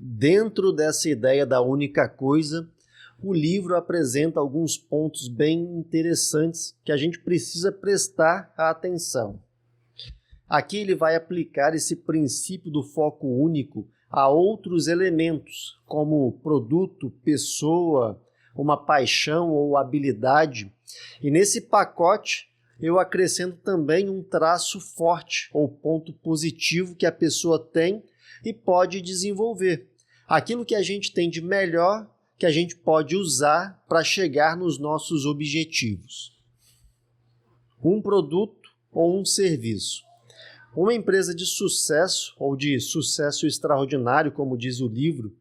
Dentro dessa ideia da única coisa, o livro apresenta alguns pontos bem interessantes que a gente precisa prestar atenção. Aqui ele vai aplicar esse princípio do foco único a outros elementos, como produto, pessoa, uma paixão ou habilidade. E nesse pacote eu acrescento também um traço forte ou ponto positivo que a pessoa tem e pode desenvolver. Aquilo que a gente tem de melhor que a gente pode usar para chegar nos nossos objetivos. Um produto ou um serviço. Uma empresa de sucesso ou de sucesso extraordinário, como diz o livro,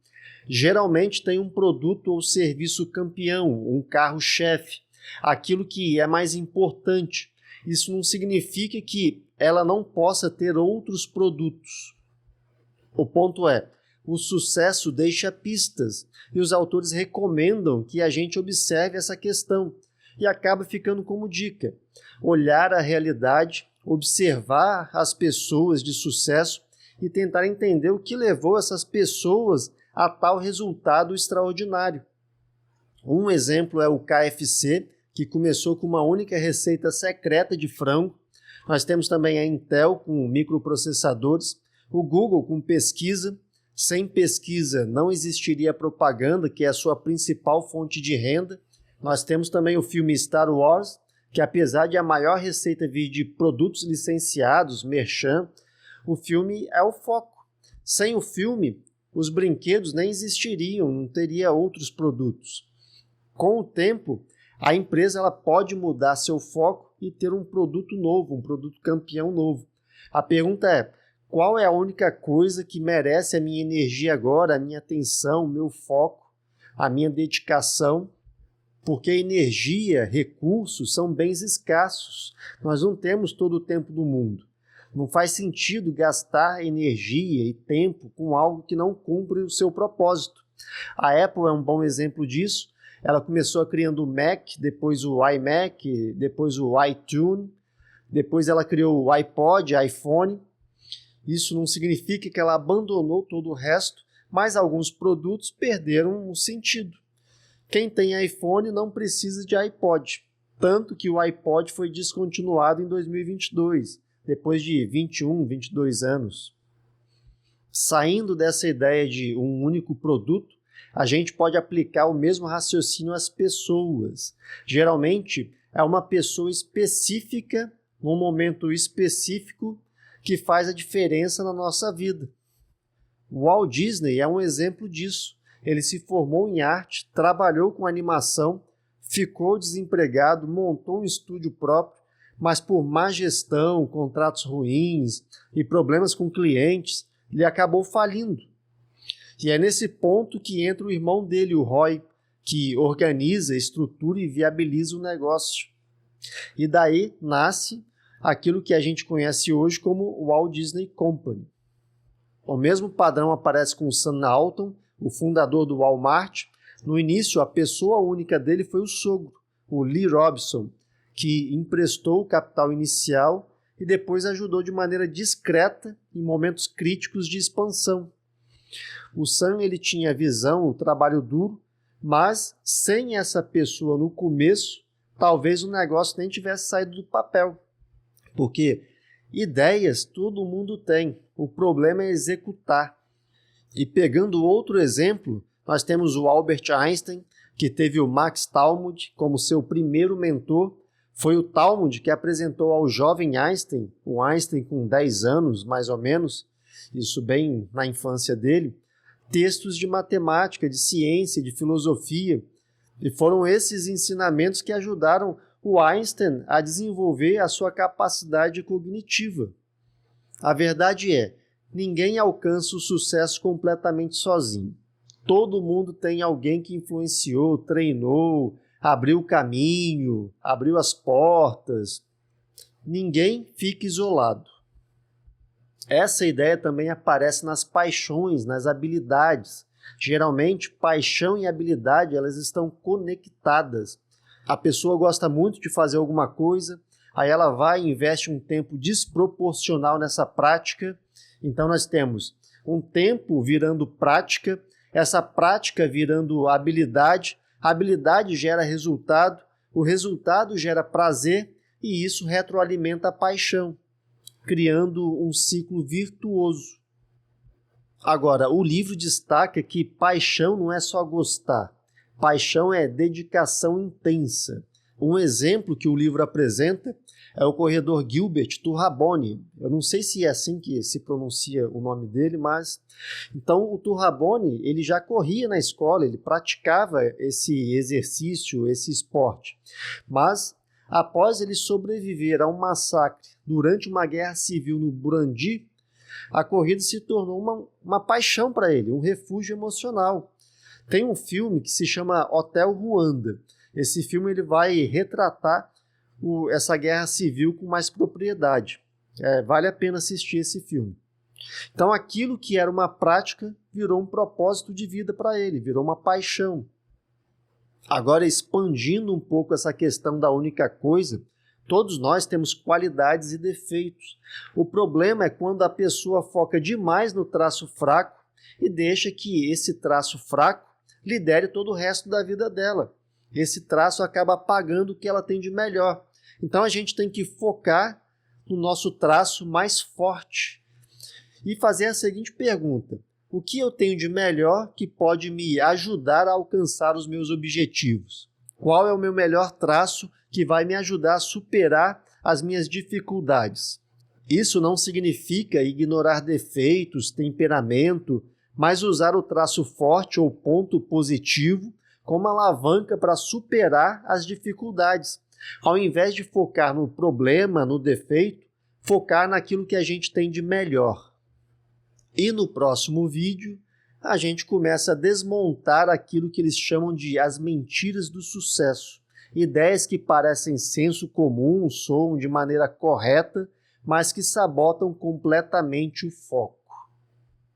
geralmente tem um produto ou serviço campeão, um carro-chefe, aquilo que é mais importante. Isso não significa que ela não possa ter outros produtos. O ponto é, o sucesso deixa pistas e os autores recomendam que a gente observe essa questão e acaba ficando como dica. Olhar a realidade, observar as pessoas de sucesso e tentar entender o que levou essas pessoas a tal resultado extraordinário. Um exemplo é o KFC, que começou com uma única receita secreta de frango. Nós temos também a Intel com microprocessadores, o Google com pesquisa. Sem pesquisa não existiria propaganda, que é a sua principal fonte de renda. Nós temos também o filme Star Wars, que apesar de a maior receita vir de produtos licenciados, merchan, o filme é o foco. Sem o filme, os brinquedos nem existiriam, não teria outros produtos. Com o tempo, a empresa ela pode mudar seu foco e ter um produto novo, um produto campeão novo. A pergunta é, qual é a única coisa que merece a minha energia agora, a minha atenção, o meu foco, a minha dedicação? Porque energia, recursos são bens escassos. Nós não temos todo o tempo do mundo. Não faz sentido gastar energia e tempo com algo que não cumpre o seu propósito. A Apple é um bom exemplo disso. Ela começou criando o Mac, depois o iMac, depois o iTunes, depois ela criou o iPod, iPhone. Isso não significa que ela abandonou todo o resto, mas alguns produtos perderam o sentido. Quem tem iPhone não precisa de iPod, tanto que o iPod foi descontinuado em 2022, depois de 21, 22 anos. Saindo dessa ideia de um único produto, a gente pode aplicar o mesmo raciocínio às pessoas. Geralmente, é uma pessoa específica, num momento específico, que faz a diferença na nossa vida. O Walt Disney é um exemplo disso. Ele se formou em arte, trabalhou com animação, ficou desempregado, montou um estúdio próprio, mas por má gestão, contratos ruins e problemas com clientes, ele acabou falindo. E é nesse ponto que entra o irmão dele, o Roy, que organiza, estrutura e viabiliza o negócio. E daí nasce aquilo que a gente conhece hoje como o Walt Disney Company. O mesmo padrão aparece com o Sam Walton, o fundador do Walmart. No início, a pessoa única dele foi o sogro, o Lee Robson, que emprestou o capital inicial e depois ajudou de maneira discreta em momentos críticos de expansão. O Sam ele tinha a visão, o trabalho duro, mas sem essa pessoa no começo, talvez o negócio nem tivesse saído do papel. Porque ideias todo mundo tem, o problema é executar. E pegando outro exemplo, nós temos o Albert Einstein, que teve o Max Talmud como seu primeiro mentor. Foi o Talmud que apresentou ao jovem Einstein, o Einstein com 10 anos mais ou menos, isso bem na infância dele, textos de matemática, de ciência, de filosofia. E foram esses ensinamentos que ajudaram o Einstein a desenvolver a sua capacidade cognitiva. A verdade é, ninguém alcança o sucesso completamente sozinho. Todo mundo tem alguém que influenciou, treinou, abriu o caminho, abriu as portas. Ninguém fica isolado. Essa ideia também aparece nas paixões, nas habilidades. Geralmente, paixão e habilidade elas estão conectadas. A pessoa gosta muito de fazer alguma coisa, aí ela vai e investe um tempo desproporcional nessa prática. Então nós temos um tempo virando prática, essa prática virando habilidade, a habilidade gera resultado, o resultado gera prazer e isso retroalimenta a paixão, criando um ciclo virtuoso. Agora, o livro destaca que paixão não é só gostar, paixão é dedicação intensa. Um exemplo que o livro apresenta é o corredor Gilbert Turraboni. Eu não sei se é assim que se pronuncia o nome dele, mas... Então, o Turraboni, ele já corria na escola, ele praticava esse exercício, esse esporte. Mas, após ele sobreviver a um massacre durante uma guerra civil no Burundi, a corrida se tornou uma paixão para ele, um refúgio emocional. Tem um filme que se chama Hotel Ruanda. Esse filme ele vai retratar essa guerra civil com mais propriedade. Vale a pena assistir esse filme. Então aquilo que era uma prática virou um propósito de vida para ele, virou uma paixão. Agora, expandindo um pouco essa questão da única coisa, todos nós temos qualidades e defeitos. O problema é quando a pessoa foca demais no traço fraco e deixa que esse traço fraco lidere todo o resto da vida dela. Esse traço acaba apagando o que ela tem de melhor. Então a gente tem que focar no nosso traço mais forte e fazer a seguinte pergunta: o que eu tenho de melhor que pode me ajudar a alcançar os meus objetivos? Qual é o meu melhor traço que vai me ajudar a superar as minhas dificuldades? Isso não significa ignorar defeitos, temperamento, mas usar o traço forte ou ponto positivo como alavanca para superar as dificuldades. Ao invés de focar no problema, no defeito, focar naquilo que a gente tem de melhor. E no próximo vídeo, a gente começa a desmontar aquilo que eles chamam de as mentiras do sucesso. Ideias que parecem senso comum, soam de maneira correta, mas que sabotam completamente o foco.